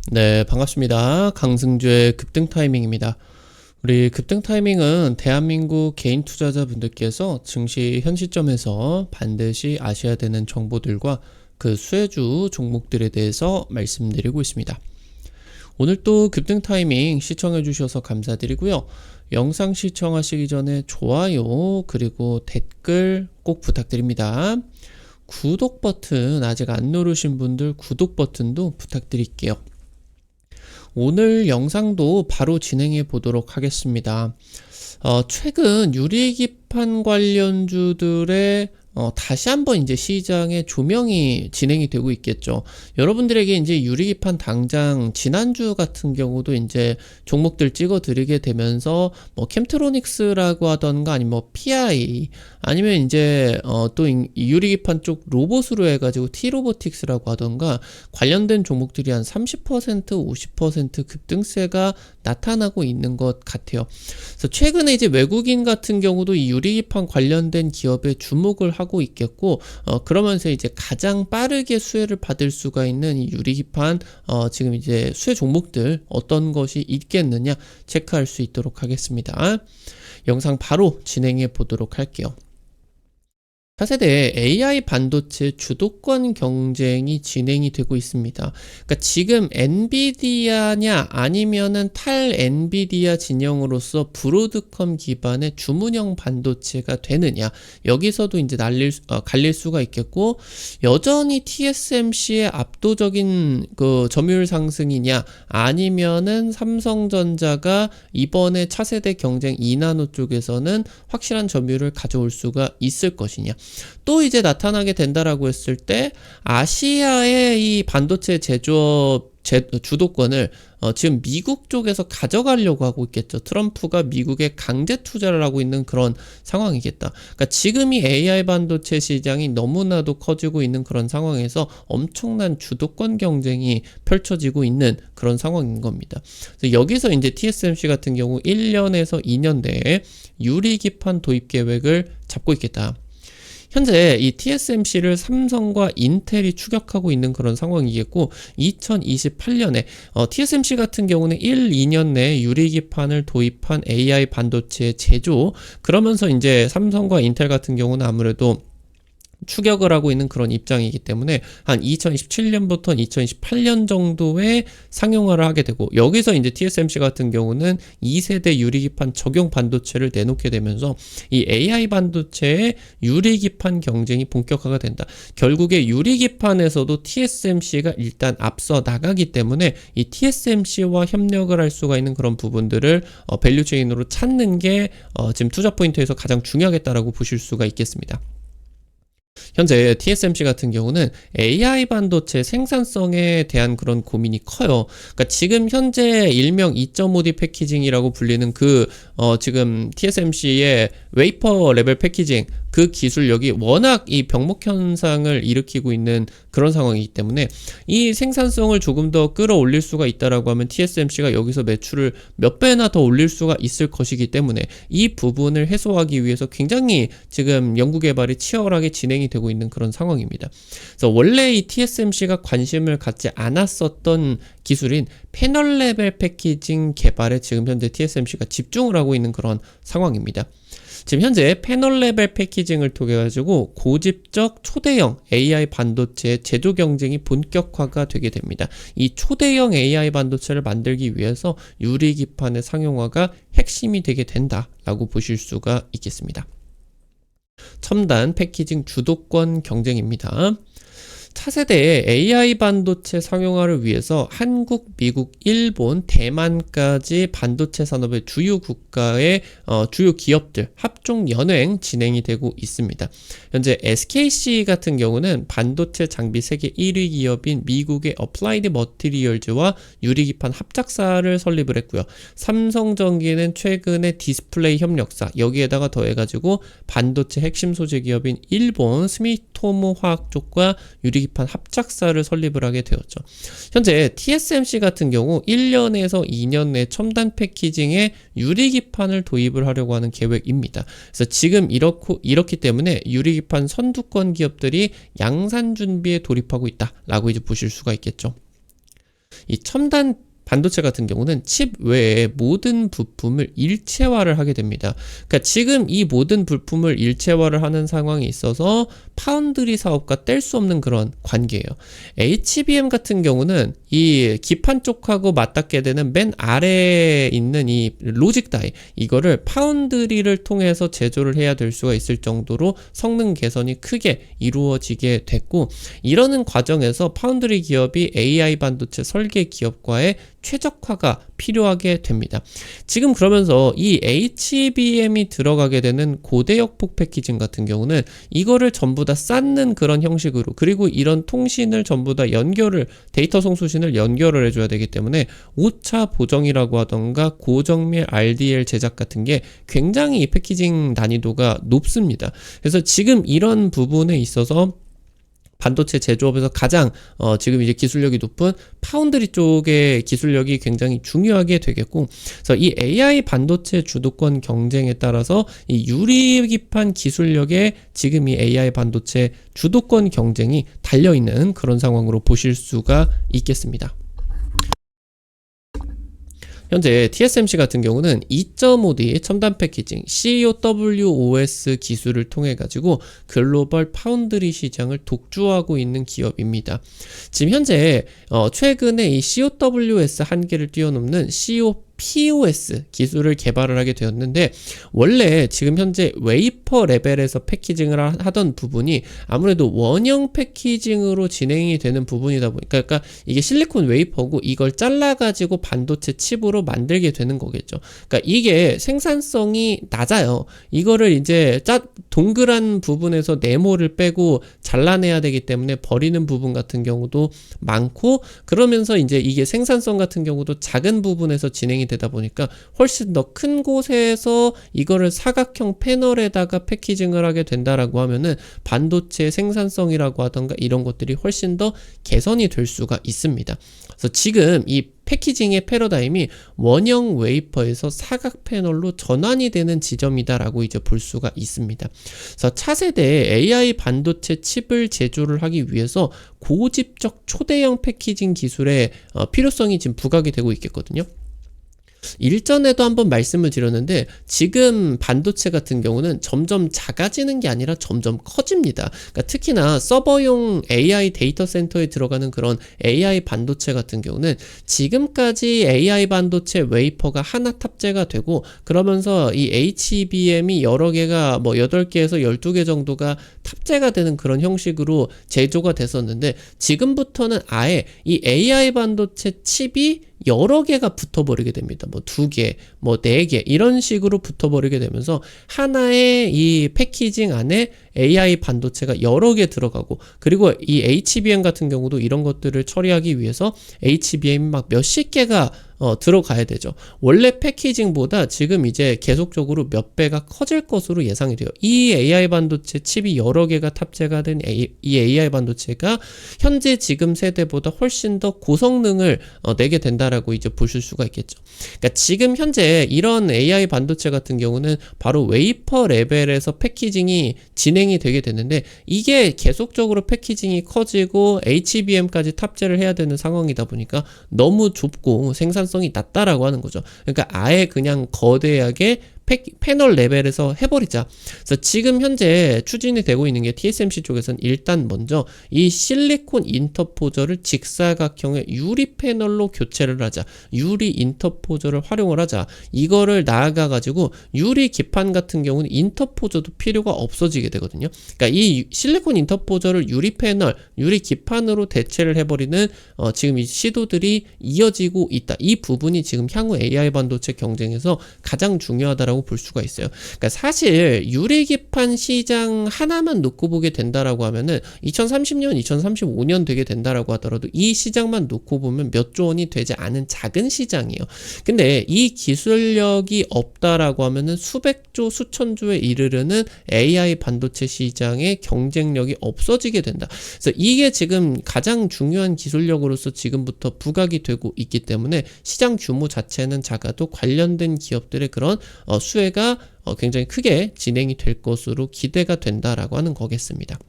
네, 반갑습니다. 강승주의 급등 타이밍입니다. 우리 급등 타이밍은 대한민국 개인 투자자분들께서 증시 현 시점에서 반드시 아셔야 되는 정보들과 그 수혜주 종목들에 대해서 말씀드리고 있습니다. 오늘 또 급등 타이밍 시청해 주셔서 감사드리고요. 영상 시청하시기 전에 좋아요 그리고 댓글 꼭 부탁드립니다. 구독 버튼 아직 안 누르신 분들 구독 버튼도 부탁드릴게요. 오늘 영상도 바로 진행해 보도록 하겠습니다. 최근 유리기판 관련주들의 다시 한번 이제 시장의 조명이 진행이 되고 있겠죠. 여러분들에게 이제 유리기판 당장 지난주 같은 경우도 이제 종목들 찍어 드리게 되면서 뭐 캠트로닉스라고 하던가 아니면 뭐 PI 아니면 이제 또 유리기판 쪽 로봇으로 해가지고 T로보틱스라고 하던가 관련된 종목들이 한 30% 50% 급등세가 나타나고 있는 것 같아요. 그래서 최근에 이제 외국인 같은 경우도 이 유리기판 관련된 기업에 주목을 하고 있겠고, 그러면서 이제 가장 빠르게 수혜를 받을 수가 있는 이 유리기판 지금 이제 수혜 종목들 어떤 것이 있겠느냐 체크할 수 있도록 하겠습니다. 영상 바로 진행해 보도록 할게요. 차세대 AI 반도체 주도권 경쟁이 진행이 되고 있습니다. 그러니까 지금 엔비디아냐 아니면은 탈 엔비디아 진영으로서 브로드컴 기반의 주문형 반도체가 되느냐, 여기서도 이제 갈릴 수가 있겠고, 여전히 TSMC의 압도적인 그 점유율 상승이냐 아니면은 삼성전자가 이번에 차세대 경쟁 2나노 쪽에서는 확실한 점유율을 가져올 수가 있을 것이냐. 또 이제 나타나게 된다라고 했을 때 아시아의 이 반도체 제조업 주도권을 지금 미국 쪽에서 가져가려고 하고 있겠죠. 트럼프가 미국에 강제 투자를 하고 있는 그런 상황이겠다. 그러니까 지금 이 AI 반도체 시장이 너무나도 커지고 있는 그런 상황에서 엄청난 주도권 경쟁이 펼쳐지고 있는 그런 상황인 겁니다. 그래서 여기서 이제 TSMC 같은 경우 1년에서 2년 내에 유리기판 도입 계획을 잡고 있겠다. 현재 이 TSMC를 삼성과 인텔이 추격하고 있는 그런 상황이겠고, 2028년에 TSMC 같은 경우는 1, 2년 내에 유리기판을 도입한 AI 반도체 제조, 그러면서 이제 삼성과 인텔 같은 경우는 아무래도 추격을 하고 있는 그런 입장이기 때문에 한 2027년부터 2028년 정도에 상용화를 하게 되고, 여기서 이제 TSMC 같은 경우는 2세대 유리기판 적용 반도체를 내놓게 되면서 이 AI 반도체의 유리기판 경쟁이 본격화가 된다. 결국에 유리기판에서도 TSMC가 일단 앞서 나가기 때문에 이 TSMC와 협력을 할 수가 있는 그런 부분들을 밸류체인으로 찾는 게 지금 투자 포인트에서 가장 중요하겠다라고 보실 수가 있겠습니다. 현재 TSMC 같은 경우는 AI 반도체 생산성에 대한 그런 고민이 커요. 그러니까 지금 현재 일명 2.5D 패키징이라고 불리는 지금 TSMC의 웨이퍼 레벨 패키징, 그 기술력이 워낙 이 병목 현상을 일으키고 있는 그런 상황이기 때문에 이 생산성을 조금 더 끌어올릴 수가 있다라고 하면 TSMC가 여기서 매출을 몇 배나 더 올릴 수가 있을 것이기 때문에 이 부분을 해소하기 위해서 굉장히 지금 연구개발이 치열하게 진행이 되고 있는 그런 상황입니다. 그래서 원래 이 TSMC가 관심을 갖지 않았었던 기술인 패널 레벨 패키징 개발에 지금 현재 TSMC가 집중을 하고 있는 그런 상황입니다. 지금 현재 패널 레벨 패키징을 통해 가지고 고집적 초대형 AI 반도체의 제조 경쟁이 본격화가 되게 됩니다. 이 초대형 AI 반도체를 만들기 위해서 유리기판의 상용화가 핵심이 되게 된다라고 보실 수가 있겠습니다. 첨단 패키징 주도권 경쟁입니다. 차세대의 AI 반도체 상용화를 위해서 한국, 미국, 일본, 대만까지 반도체 산업의 주요 국가의 주요 기업들 합종 연행 진행이 되고 있습니다. 현재 SKC 같은 경우는 반도체 장비 세계 1위 기업인 미국의 어플라이드 머티리얼즈와 유리기판 합작사를 설립을 했고요. 삼성전기는 최근에 디스플레이 협력사, 여기에다가 더해가지고 반도체 핵심 소재 기업인 일본 스미토모 화학 쪽과 유리기판 합작사를 설립을 하게 되었죠. 현재 TSMC 같은 경우 1년에서 2년 내 첨단 패키징에 유리기판을 도입을 하려고 하는 계획입니다. 그래서 지금 이렇기 때문에 유리기판 선두권 기업들이 양산 준비에 돌입하고 있다라고 이제 보실 수가 있겠죠. 이 첨단 반도체 같은 경우는 칩 외에 모든 부품을 일체화를 하게 됩니다. 그러니까 지금 이 모든 부품을 일체화를 하는 상황이 있어서 파운드리 사업과 뗄 수 없는 그런 관계예요. HBM 같은 경우는 이 기판 쪽하고 맞닿게 되는 맨 아래에 있는 이 로직 다이, 이거를 파운드리를 통해서 제조를 해야 될 수가 있을 정도로 성능 개선이 크게 이루어지게 됐고, 이러는 과정에서 파운드리 기업이 AI 반도체 설계 기업과의 최적화가 필요하게 됩니다. 지금 그러면서 이 HBM이 들어가게 되는 고대역폭 패키징 같은 경우는 이거를 전부 다 쌓는 그런 형식으로, 그리고 이런 통신을 전부 다 데이터 송수신을 연결을 해줘야 되기 때문에 오차 보정이라고 하던가 고정밀 RDL 제작 같은 게 굉장히 이 패키징 난이도가 높습니다. 그래서 지금 이런 부분에 있어서 반도체 제조업에서 가장 지금 이제 기술력이 높은 파운드리 쪽의 기술력이 굉장히 중요하게 되겠고, 그래서 이 AI 반도체 주도권 경쟁에 따라서 이 유리기판 기술력에 지금 이 AI 반도체 주도권 경쟁이 달려있는 그런 상황으로 보실 수가 있겠습니다. 현재 TSMC 같은 경우는 2.5D 첨단 패키징 CoWoS 기술을 통해 가지고 글로벌 파운드리 시장을 독주하고 있는 기업입니다. 지금 현재 최근에 이 CoWoS 한계를 뛰어넘는 POS 기술을 개발을 하게 되었는데, 원래 지금 현재 웨이퍼 레벨에서 패키징을 하던 부분이 아무래도 원형 패키징으로 진행이 되는 부분이다 보니까, 그러니까 이게 실리콘 웨이퍼고 이걸 잘라가지고 반도체 칩으로 만들게 되는 거겠죠. 그러니까 이게 생산성이 낮아요. 이거를 이제 동그란 부분에서 네모를 빼고 잘라내야 되기 때문에 버리는 부분 같은 경우도 많고, 그러면서 이제 이게 생산성 같은 경우도 작은 부분에서 진행이 되다 보니까 훨씬 더 큰 곳에서 이거를 사각형 패널에다가 패키징을 하게 된다라고 하면은 반도체 생산성이라고 하던가 이런 것들이 훨씬 더 개선이 될 수가 있습니다. 그래서 지금 이 패키징의 패러다임이 원형 웨이퍼에서 사각 패널로 전환이 되는 지점이다라고 이제 볼 수가 있습니다. 그래서 차세대 AI 반도체 칩을 제조를 하기 위해서 고집적 초대형 패키징 기술의 필요성이 지금 부각이 되고 있겠거든요. 일전에도 한번 말씀을 드렸는데, 지금 반도체 같은 경우는 점점 작아지는 게 아니라 점점 커집니다. 그러니까 특히나 서버용 AI 데이터 센터에 들어가는 그런 AI 반도체 같은 경우는 지금까지 AI 반도체 웨이퍼가 하나 탑재가 되고, 그러면서 이 HBM이 여러 개가 8개에서 12개 정도가 탑재가 되는 그런 형식으로 제조가 됐었는데, 지금부터는 아예 이 AI 반도체 칩이 여러 개가 붙어버리게 됩니다. 2개, 4개 이런 식으로 붙어버리게 되면서 하나의 이 패키징 안에 AI 반도체가 여러 개 들어가고, 그리고 이 HBM 같은 경우도 이런 것들을 처리하기 위해서 HBM 막 몇십 개가 들어가야 되죠. 원래 패키징보다 지금 이제 계속적으로 몇 배가 커질 것으로 예상이 돼요. 이 AI 반도체 칩이 여러 개가 탑재가 된 이 AI 반도체가 현재 지금 세대보다 훨씬 더 고성능을 내게 된다라고 이제 보실 수가 있겠죠. 그러니까 지금 현재 이런 AI 반도체 같은 경우는 바로 웨이퍼 레벨에서 패키징이 진행이 되게 되는데, 이게 계속적으로 패키징이 커지고 HBM까지 탑재를 해야 되는 상황이다 보니까 너무 좁고 생산성이 낮다라고 하는 거죠. 그러니까 아예 그냥 거대하게 패널 레벨에서 해버리자. 그래서 지금 현재 추진이 되고 있는 게 TSMC 쪽에서는 일단 먼저 이 실리콘 인터포저를 직사각형의 유리 패널로 교체를 하자. 유리 인터포저를 활용을 하자. 이거를 나아가가지고 유리 기판 같은 경우는 인터포저도 필요가 없어지게 되거든요. 그러니까 이 실리콘 인터포저를 유리 패널, 유리 기판으로 대체를 해버리는 지금 이 시도들이 이어지고 있다. 이 부분이 지금 향후 AI 반도체 경쟁에서 가장 중요하다라고 볼 수가 있어요. 그러니까 사실 유리기판 시장 하나만 놓고 보게 된다라고 하면은 2030년, 2035년 되게 된다라고 하더라도 이 시장만 놓고 보면 몇 조 원이 되지 않은 작은 시장이에요. 근데 이 기술력이 없다라고 하면은 수백조, 수천조에 이르르는 AI 반도체 시장의 경쟁력이 없어지게 된다. 그래서 이게 지금 가장 중요한 기술력으로서 지금부터 부각이 되고 있기 때문에 시장 규모 자체는 작아도 관련된 기업들의 그런 수혜가 굉장히 크게 진행이 될 것으로 기대가 된다라고 하는 거겠습니다.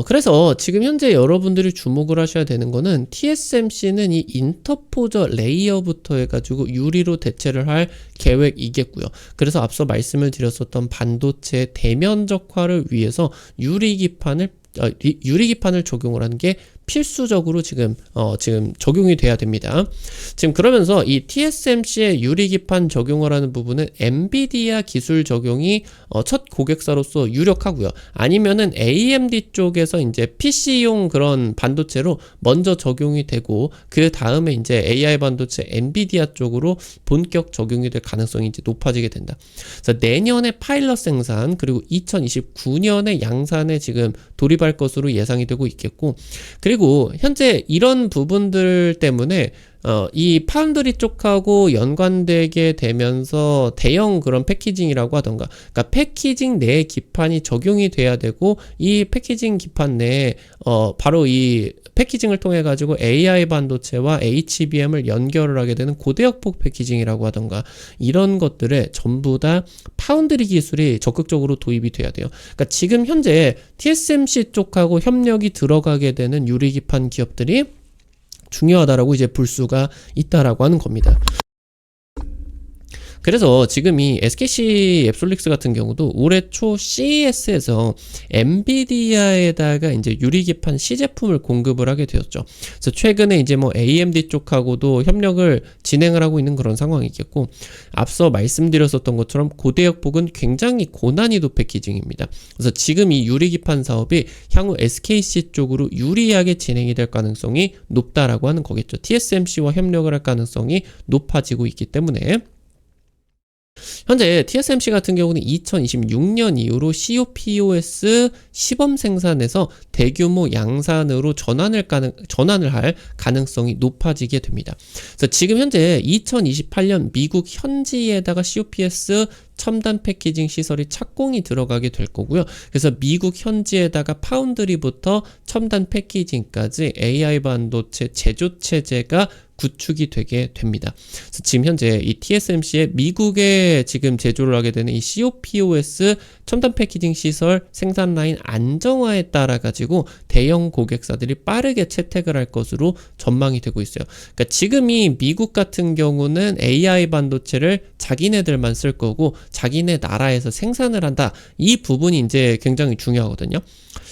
그래서 지금 현재 여러분들이 주목을 하셔야 되는 거는 TSMC는 이 인터포저 레이어부터 해가지고 유리로 대체를 할 계획이겠고요. 그래서 앞서 말씀을 드렸었던 반도체 대면적화를 위해서 유리기판을 적용을 하는 게 필수적으로 지금 적용이 돼야 됩니다. 지금 그러면서 이 TSMC의 유리기판 적용을 하는 부분은 엔비디아 기술 적용이 첫 고객사로서 유력하고요. 아니면은 AMD 쪽에서 이제 PC용 그런 반도체로 먼저 적용이 되고 그 다음에 이제 AI 반도체 엔비디아 쪽으로 본격 적용이 될 가능성이 이제 높아지게 된다. 그래서 내년에 파일럿 생산 그리고 2029년에 양산에 지금 돌입할 것으로 예상이 되고 있겠고, 그리고 현재 이런 부분들 때문에 이 파운드리 쪽하고 연관되게 되면서 대형 그런 패키징이라고 하던가, 그러니까 패키징 내에 기판이 적용이 돼야 되고, 이 패키징 기판 내에 바로 이 패키징을 통해 가지고 AI 반도체와 HBM을 연결을 하게 되는 고대역폭 패키징이라고 하던가, 이런 것들에 전부 다 파운드리 기술이 적극적으로 도입이 돼야 돼요. 그러니까 지금 현재 TSMC 쪽하고 협력이 들어가게 되는 유리기판 기업들이 중요하다라고 이제 볼 수가 있다라고 하는 겁니다. 그래서 지금 이 SKC 앱솔릭스 같은 경우도 올해 초 CES에서 엔비디아에다가 이제 유리기판 시제품을 공급을 하게 되었죠. 그래서 최근에 이제 뭐 AMD 쪽하고도 협력을 진행을 하고 있는 그런 상황이겠고, 앞서 말씀드렸었던 것처럼 고대역폭은 굉장히 고난이도 패키징입니다. 그래서 지금 이 유리기판 사업이 향후 SKC 쪽으로 유리하게 진행이 될 가능성이 높다라고 하는 거겠죠. TSMC와 협력을 할 가능성이 높아지고 있기 때문에. 현재 TSMC 같은 경우는 2026년 이후로 COPOS 시범 생산에서 대규모 양산으로 전환을 할 가능성이 높아지게 됩니다. 그래서 지금 현재 2028년 미국 현지에다가 COPS 첨단 패키징 시설이 착공이 들어가게 될 거고요. 그래서 미국 현지에다가 파운드리부터 첨단 패키징까지 AI 반도체 제조 체제가 구축이 되게 됩니다. 그래서 지금 현재 이 TSMC의 미국에 지금 제조를 하게 되는 이 COPOS 첨단 패키징 시설 생산 라인 안정화에 따라 가지고 대형 고객사들이 빠르게 채택을 할 것으로 전망이 되고 있어요. 그러니까 지금 이 미국 같은 경우는 AI 반도체를 자기네들만 쓸 거고 자기네 나라에서 생산을 한다. 이 부분이 이제 굉장히 중요하거든요.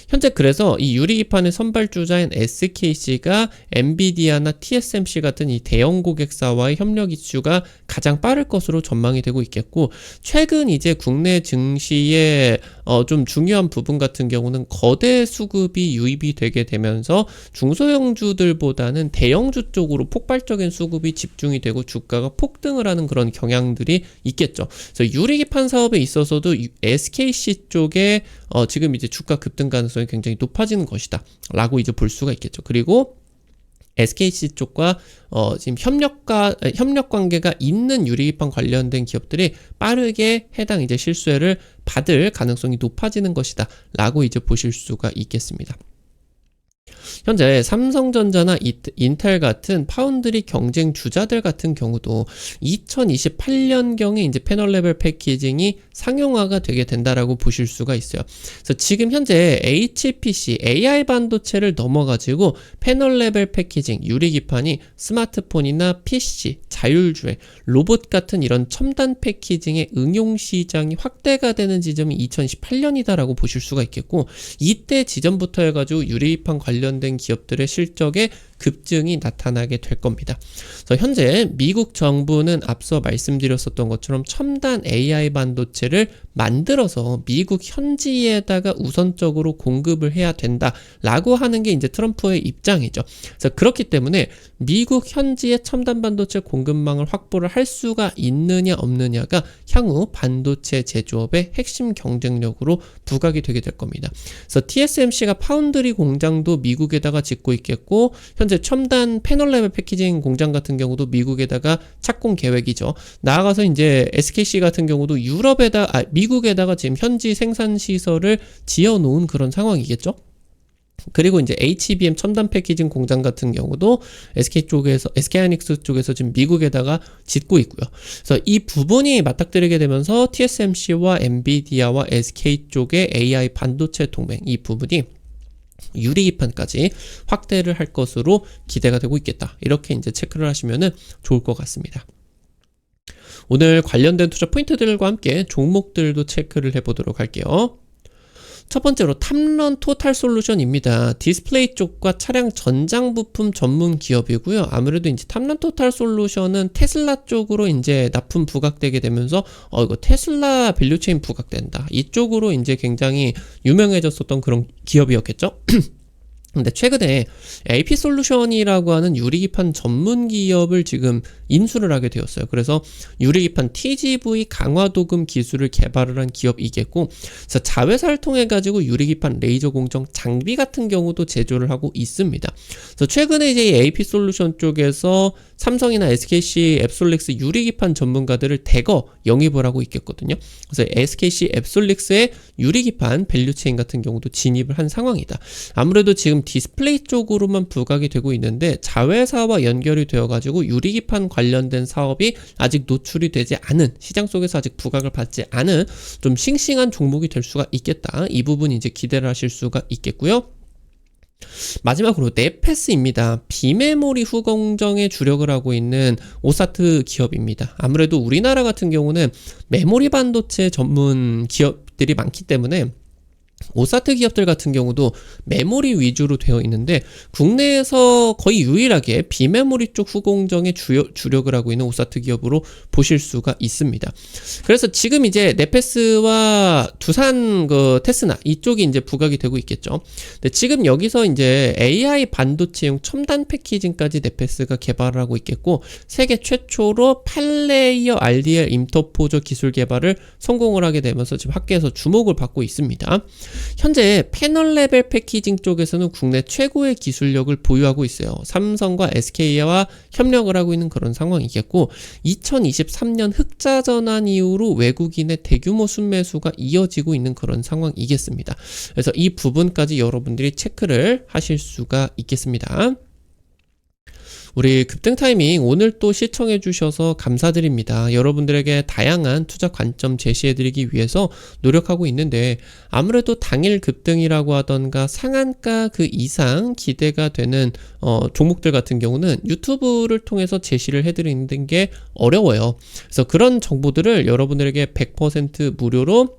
현재 그래서 이 유리기판의 선발주자인 SKC가 엔비디아나 TSMC 같은 이 대형 고객사와의 협력 이슈가 가장 빠를 것으로 전망이 되고 있겠고, 최근 이제 국내 증시에 좀 중요한 부분 같은 경우는 거대 수급이 유입이 되게 되면서 중소형주들보다는 대형주 쪽으로 폭발적인 수급이 집중이 되고 주가가 폭등을 하는 그런 경향들이 있겠죠. 그래서 유리기판 사업에 있어서도 SKC 쪽에 지금 이제 주가 급등 가능성이 굉장히 높아지는 것이다 라고 이제 볼 수가 있겠죠. 그리고 SKC 쪽과 지금 협력 관계가 있는 유리기판 관련된 기업들이 빠르게 해당 이제 실수혜를 받을 가능성이 높아지는 것이다 라고 이제 보실 수가 있겠습니다. 현재 삼성전자나 인텔 같은 파운드리 경쟁 주자들 같은 경우도 2028년경에 이제 패널 레벨 패키징이 상용화가 되게 된다라고 보실 수가 있어요. 그래서 지금 현재 HPC, AI 반도체를 넘어가지고 패널 레벨 패키징, 유리기판이 스마트폰이나 PC, 자율주행, 로봇 같은 이런 첨단 패키징의 응용 시장이 확대가 되는 지점이 2018년이다라고 보실 수가 있겠고, 이때 지점부터 해가지고 유리기판 관련된 기업들의 실적에 급증이 나타나게 될 겁니다. 그래서 현재 미국 정부는 앞서 말씀드렸었던 것처럼 첨단 AI 반도체를 만들어서 미국 현지에다가 우선적으로 공급을 해야 된다라고 하는 게 이제 트럼프의 입장이죠. 그래서 그렇기 때문에 미국 현지의 첨단 반도체 공급망을 확보를 할 수가 있느냐 없느냐가 향후 반도체 제조업의 핵심 경쟁력으로 부각이 되게 될 겁니다. 그래서 TSMC가 파운드리 공장도 미국에다가 짓고 있겠고, 현재 첨단 패널 레벨 패키징 공장 같은 경우도 미국에다가 착공 계획이죠. 나아가서 이제 SKC 같은 경우도 미국에다가 지금 현지 생산 시설을 지어 놓은 그런 상황이겠죠. 그리고 이제 HBM 첨단 패키징 공장 같은 경우도 SK하이닉스 쪽에서 지금 미국에다가 짓고 있고요. 그래서 이 부분이 맞닥뜨리게 되면서 TSMC와 엔비디아와 SK 쪽의 AI 반도체 동맹, 이 부분이 유리기판까지 확대를 할 것으로 기대가 되고 있겠다. 이렇게 이제 체크를 하시면은 좋을 것 같습니다. 오늘 관련된 투자 포인트들과 함께 종목들도 체크를 해보도록 할게요. 첫 번째로 탐런 토탈 솔루션입니다. 디스플레이 쪽과 차량 전장 부품 전문 기업이고요. 아무래도 이제 탐런 토탈 솔루션은 테슬라 쪽으로 이제 납품 부각되게 되면서 이거 테슬라 밸류체인 부각된다. 이쪽으로 이제 굉장히 유명해졌었던 그런 기업이었겠죠. 근데 최근에 AP솔루션이라고 하는 유리기판 전문 기업을 지금 인수를 하게 되었어요. 그래서 유리기판 TGV 강화도금 기술을 개발을 한 기업이겠고, 그래서 자회사를 통해 가지고 유리기판 레이저 공정 장비 같은 경우도 제조를 하고 있습니다. 그래서 최근에 이제 AP솔루션 쪽에서 삼성이나 SKC 앱솔릭스 유리기판 전문가들을 대거 영입을 하고 있겠거든요. 그래서 SKC 앱솔릭스의 유리기판 밸류체인 같은 경우도 진입을 한 상황이다. 아무래도 지금 디스플레이 쪽으로만 부각이 되고 있는데 자회사와 연결이 되어가지고 유리기판 관련된 사업이 아직 노출이 되지 않은, 시장 속에서 아직 부각을 받지 않은 좀 싱싱한 종목이 될 수가 있겠다. 이 부분 이제 기대를 하실 수가 있겠고요. 마지막으로 넷패스입니다. 비메모리 후공정에 주력을 하고 있는 오사트 기업입니다. 아무래도 우리나라 같은 경우는 메모리 반도체 전문 기업들이 많기 때문에 오사트 기업들 같은 경우도 메모리 위주로 되어 있는데, 국내에서 거의 유일하게 비메모리 쪽 후공정에 주력을 하고 있는 오사트 기업으로 보실 수가 있습니다. 그래서 지금 이제 넷패스와 두산 테스나 이쪽이 이제 부각이 되고 있겠죠. 근데 지금 여기서 이제 AI 반도체용 첨단 패키징까지 넷패스가 개발을 하고 있겠고, 세계 최초로 8레이어 RDL 인터포저 기술 개발을 성공을 하게 되면서 지금 학계에서 주목을 받고 있습니다. 현재 패널 레벨 패키징 쪽에서는 국내 최고의 기술력을 보유하고 있어요. 삼성과 SK와 협력을 하고 있는 그런 상황이겠고, 2023년 흑자 전환 이후로 외국인의 대규모 순매수가 이어지고 있는 그런 상황이겠습니다. 그래서 이 부분까지 여러분들이 체크를 하실 수가 있겠습니다. 우리 급등 타이밍 오늘 또 시청해 주셔서 감사드립니다. 여러분들에게 다양한 투자 관점 제시해 드리기 위해서 노력하고 있는데, 아무래도 당일 급등이라고 하던가 상한가 그 이상 기대가 되는 종목들 같은 경우는 유튜브를 통해서 제시를 해 드리는 게 어려워요. 그래서 그런 정보들을 여러분들에게 100% 무료로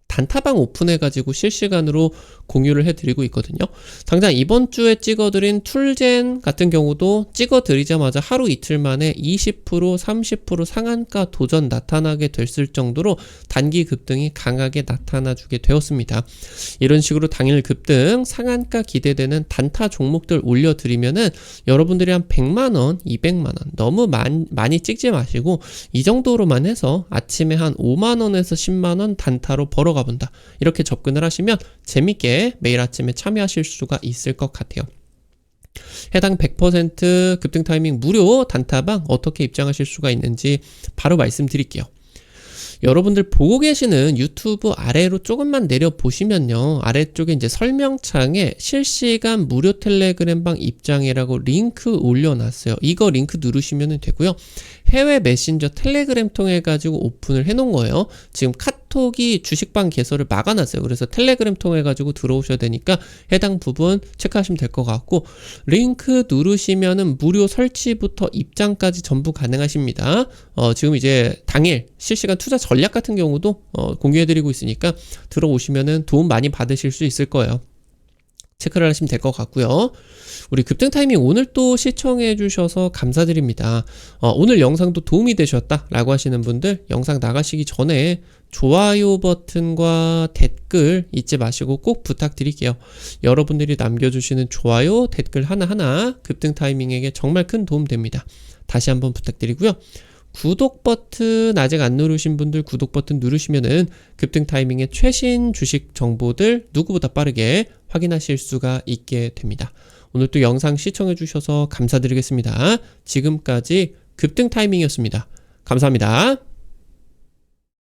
단타방 오픈해가지고 실시간으로 공유를 해드리고 있거든요. 당장 이번 주에 찍어드린 툴젠 같은 경우도 찍어드리자마자 하루 이틀 만에 20% 30% 상한가 도전 나타나게 됐을 정도로 단기 급등이 강하게 나타나주게 되었습니다. 이런 식으로 당일 급등 상한가 기대되는 단타 종목들 올려드리면은 여러분들이 한 100만원 200만원 너무 많이 찍지 마시고 이 정도로만 해서 아침에 한 5만원에서 10만원 단타로 벌어가 본다. 이렇게 접근을 하시면 재밌게 매일 아침에 참여하실 수가 있을 것 같아요. 해당 100% 급등 타이밍 무료 단타방 어떻게 입장하실 수가 있는지 바로 말씀드릴게요. 여러분들 보고 계시는 유튜브 아래로 조금만 내려 보시면요, 아래쪽에 이제 설명창에 실시간 무료 텔레그램방 입장이라고 링크 올려놨어요. 이거 링크 누르시면 되고요. 해외 메신저 텔레그램 통해 가지고 오픈을 해 놓은 거예요. 지금 카톡이 주식방 개설을 막아놨어요. 그래서 텔레그램 통해 가지고 들어오셔야 되니까 해당 부분 체크하시면 될 것 같고, 링크 누르시면은 무료 설치부터 입장까지 전부 가능하십니다. 지금 이제 당일 실시간 투자 전략 같은 경우도 공유해드리고 있으니까 들어오시면은 도움 많이 받으실 수 있을 거예요. 체크를 하시면 될 것 같고요. 우리 급등 타이밍 오늘 또 시청해 주셔서 감사드립니다. 오늘 영상도 도움이 되셨다 라고 하시는 분들, 영상 나가시기 전에 좋아요 버튼과 댓글 잊지 마시고 꼭 부탁드릴게요. 여러분들이 남겨주시는 좋아요, 댓글 하나하나 급등 타이밍에게 정말 큰 도움 됩니다. 다시 한번 부탁드리고요. 구독 버튼 아직 안 누르신 분들 구독 버튼 누르시면은 급등 타이밍의 최신 주식 정보들 누구보다 빠르게 확인하실 수가 있게 됩니다. 오늘 또 영상 시청해 주셔서 감사드리겠습니다. 지금까지 급등 타이밍이었습니다. 감사합니다.